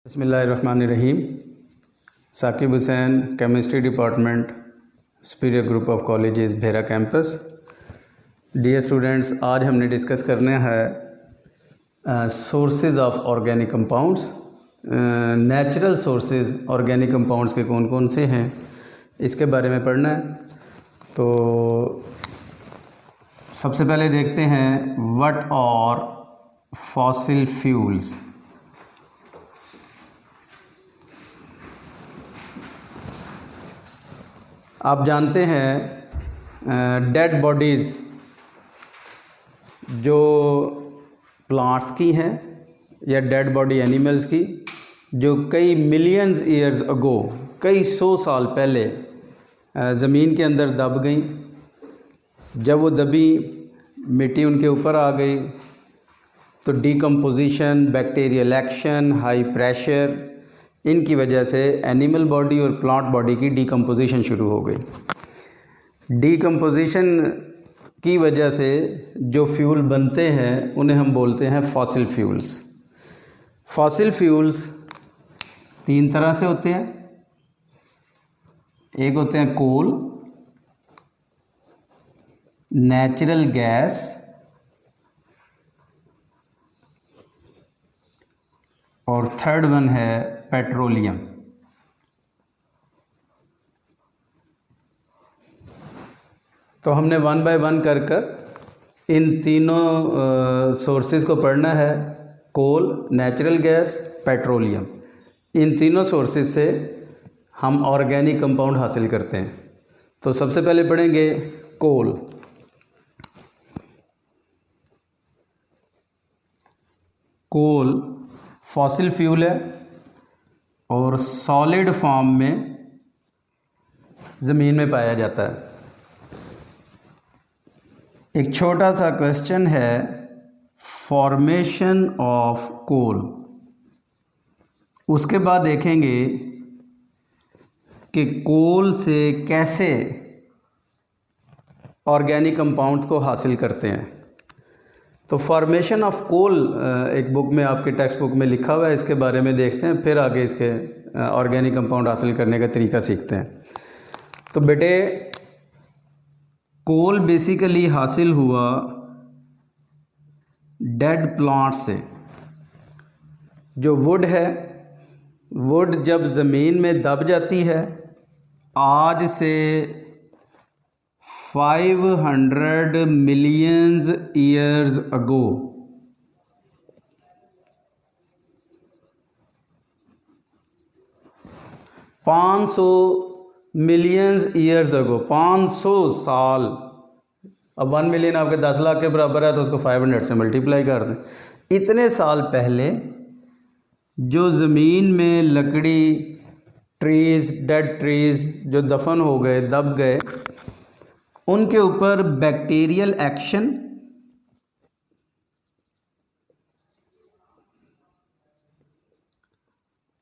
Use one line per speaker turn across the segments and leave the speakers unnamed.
बिस्मिल्लाहिर्रहमानिर्रहीम। Saqib Hussain, chemistry department, superior group of colleges, Bhera campus. Dear students, आज हमने डिस्कस करने हैं sources of organic compounds. Natural sources organic compounds के कौन कौन से हैं, इसके बारे में पढ़ना है। तो सबसे पहले देखते हैं व्हाट आर फॉसिल फ्यूल्स। आप जानते हैं डेड बॉडीज़ जो प्लांट्स की हैं या डेड बॉडी एनिमल्स की, जो कई मिलियंस ईयर्स अगो, कई 100 साल पहले ज़मीन के अंदर दब गई। जब वो दबी, मिट्टी उनके ऊपर आ गई तो decomposition, bacterial action, high pressure, इनकी वजह से एनिमल बॉडी और प्लांट बॉडी की डीकम्पोजिशन शुरू हो गई। डीकम्पोजिशन की वजह से जो फ्यूल बनते हैं उन्हें हम बोलते हैं फॉसिल फ्यूल्स। फॉसिल फ्यूल्स 3 तरह से होते हैं। एक होते हैं कोल, नेचुरल गैस और थर्ड वन है पेट्रोलियम। तो हमने 1 बाय 1 कर इन तीनों सोर्सेज को पढ़ना है। कोल, नेचुरल गैस, पेट्रोलियम, इन तीनों सोर्सेज से हम ऑर्गेनिक कंपाउंड हासिल करते हैं। तो सबसे पहले पढ़ेंगे कोल। कोल फॉसिल फ्यूल है और सॉलिड फॉर्म में ज़मीन में पाया जाता है। एक छोटा सा क्वेश्चन है, फॉर्मेशन ऑफ कोल। उसके बाद देखेंगे कि कोल से कैसे ऑर्गेनिक कंपाउंड्स को हासिल करते हैं। तो फॉर्मेशन ऑफ कोल एक बुक में, आपके टेक्स्ट बुक में लिखा हुआ है, इसके बारे में देखते हैं, फिर आगे इसके ऑर्गेनिक कंपाउंड हासिल करने का तरीका सीखते हैं। तो बेटे, कोल बेसिकली हासिल हुआ डेड प्लांट से। जो वुड है, वुड जब ज़मीन में दब जाती है, आज से 500 millions years ago, 500 millions years ago, 500 साल। अब 1 मिलियन आपके 10 लाख के बराबर है, तो उसको 500 से मल्टीप्लाई कर दें। इतने साल पहले जो ज़मीन में लकड़ी, ट्रीज़, डेड ट्रीज़ जो दफन हो गए, दब गए, उनके ऊपर बैक्टीरियल एक्शन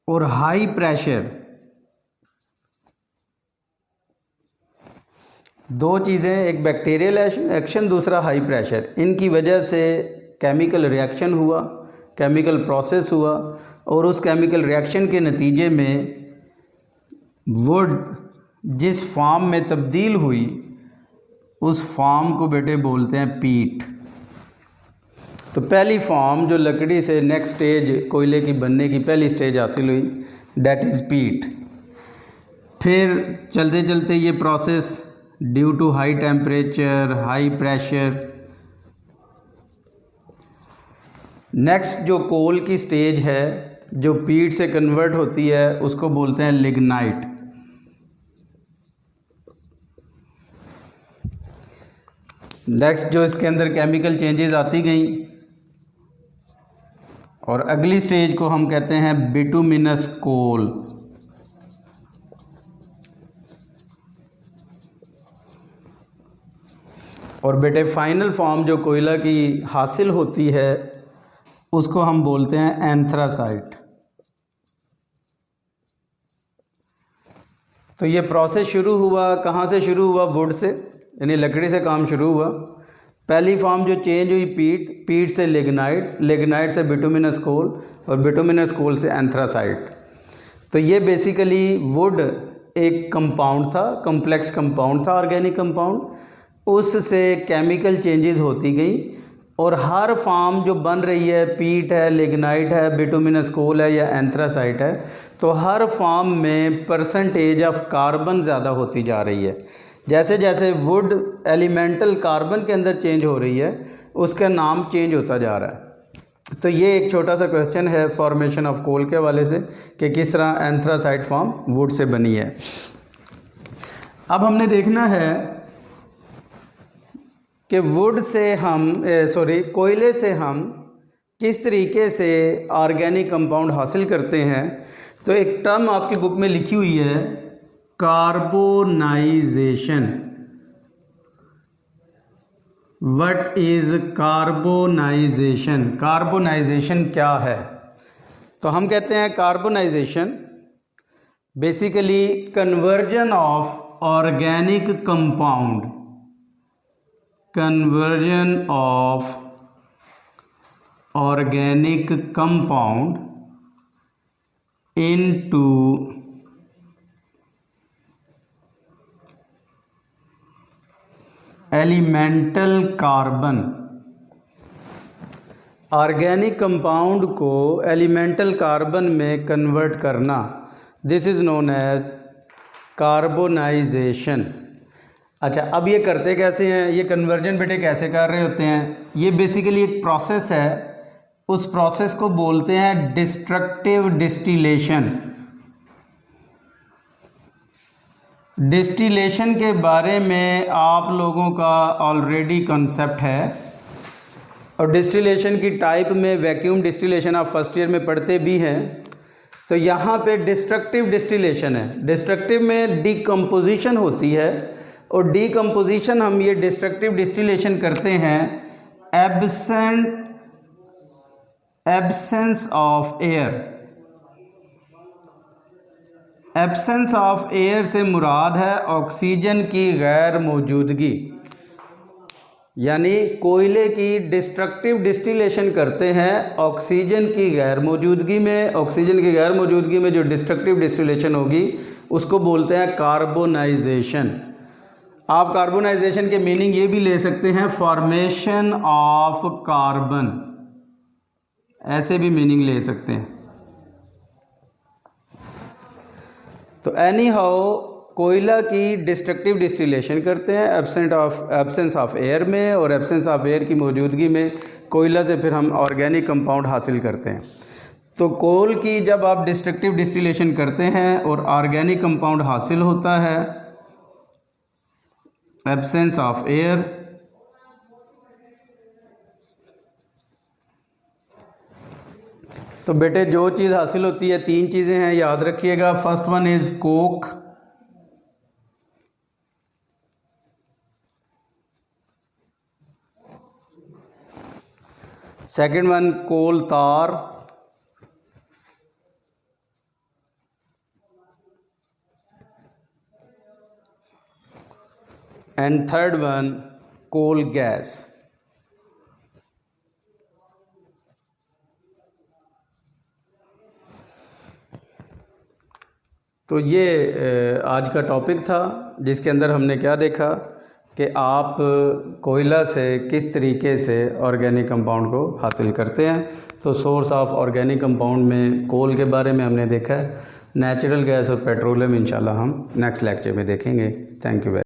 और हाई प्रेशर, दो चीज़ें, एक बैक्टीरियल एक्शन, दूसरा हाई प्रेशर, इनकी वजह से केमिकल रिएक्शन हुआ, केमिकल प्रोसेस हुआ, और उस केमिकल रिएक्शन के नतीजे में वुड जिस फॉर्म में तब्दील हुई, उस फॉर्म को बेटे बोलते हैं पीट। तो पहली फॉर्म जो लकड़ी से नेक्स्ट स्टेज कोयले की बनने की पहली स्टेज हासिल हुई, डेट इज़ पीट। फिर चलते चलते ये process due to high temperature, high pressure, next जो कोल की स्टेज है जो पीट से कन्वर्ट होती है, उसको बोलते हैं लिग्नाइट। नेक्स्ट जो इसके अंदर केमिकल चेंजेस आती गई, और अगली स्टेज को हम कहते हैं बिटुमिनस कोल। और बेटे, फाइनल फॉर्म जो कोयला की हासिल होती है, उसको हम बोलते हैं एंथ्रासाइट। तो ये प्रोसेस शुरू हुआ, कहाँ से शुरू हुआ? वुड से, यानी लकड़ी से काम शुरू हुआ। पहली फॉर्म जो चेंज हुई पीट से लिग्नाइट, लिग्नाइट से बिटुमिनस कोल और बिटुमिनस कोल से एंथ्रासाइट। तो ये बेसिकली वुड एक कंपाउंड था, कॉम्प्लेक्स कंपाउंड था, ऑर्गेनिक कंपाउंड, उससे केमिकल चेंजेस होती गई और हर फॉर्म जो बन रही है, पीट है, लिग्नाइट है, बिटुमिनस कोल है या एंथ्रासाइट है, तो हर फॉर्म में परसेंटेज ऑफ कार्बन ज़्यादा होती जा रही है। जैसे जैसे वुड एलिमेंटल कार्बन के अंदर चेंज हो रही है, उसका नाम चेंज होता जा रहा है। तो ये एक छोटा सा क्वेश्चन है फॉर्मेशन ऑफ कोल के हवाले से कि किस तरह एंथ्रासाइट फॉर्म वुड से बनी है। अब हमने देखना है कि वुड से हम कोयले से हम किस तरीके से ऑर्गेनिक कंपाउंड हासिल करते हैं। तो एक टर्म आपकी बुक में लिखी हुई है, carbonisation. What is carbonisation? Carbonisation क्या है? तो हम कहते हैं carbonisation basically conversion of organic compound, conversion of organic compound into elemental carbon. Organic compound को एलिमेंटल कार्बन में कन्वर्ट करना, this is known as carbonisation. अच्छा, अब ये करते कैसे हैं? ये कन्वर्जन बेटे कैसे कर रहे होते हैं? ये बेसिकली एक प्रोसेस है, उस प्रोसेस को बोलते हैं डिस्ट्रक्टिव डिस्टिलेशन। डिस्टिलेशन के बारे में आप लोगों का ऑलरेडी कॉन्सेप्ट है और डिस्टिलेशन की टाइप में वैक्यूम डिस्टिलेशन आप फर्स्ट ईयर में पढ़ते भी हैं। तो यहाँ पे डिस्ट्रक्टिव डिस्टिलेशन है। डिस्ट्रक्टिव में डीकम्पोजिशन होती है और डीकम्पोजिशन हम ये डिस्ट्रक्टिव डिस्टिलेशन करते हैं absence of air. Absence of air से मुराद है ऑक्सीजन की गैर मौजूदगी, यानी कोयले की डिस्ट्रक्टिव डिस्टिलेशन करते हैं ऑक्सीजन की गैर मौजूदगी में। ऑक्सीजन की गैर मौजूदगी में जो डिस्ट्रक्टिव डिस्टिलेशन होगी उसको बोलते हैं कार्बोनाइजेशन। आप कार्बोनाइजेशन के मीनिंग ये भी ले सकते हैं फॉर्मेशन ऑफ कार्बन, ऐसे भी मीनिंग ले सकते हैं। तो एनी हाउ कोयला की डिस्ट्रक्टिव डिस्टिलेशन करते हैं एब्सेंस ऑफ एयर में, और एब्सेंस ऑफ एयर की मौजूदगी में कोयला से फिर हम ऑर्गेनिक कंपाउंड हासिल करते हैं। तो कोल की जब आप डिस्ट्रक्टिव डिस्टिलेशन करते हैं और ऑर्गेनिक कंपाउंड हासिल होता है एब्सेंस ऑफ एयर, तो बेटे जो चीज़ हासिल होती है, तीन चीज़ें हैं, याद रखिएगा। First one is coke, second one coal tar, and third one coal gas. तो ये आज का टॉपिक था जिसके अंदर हमने क्या देखा कि आप कोयला से किस तरीके से ऑर्गेनिक कंपाउंड को हासिल करते हैं। तो सोर्स ऑफ ऑर्गेनिक कंपाउंड में कोल के बारे में हमने देखा है। नेचुरल गैस और पेट्रोलियम इंशाल्लाह हम नेक्स्ट लेक्चर में देखेंगे। Thank you.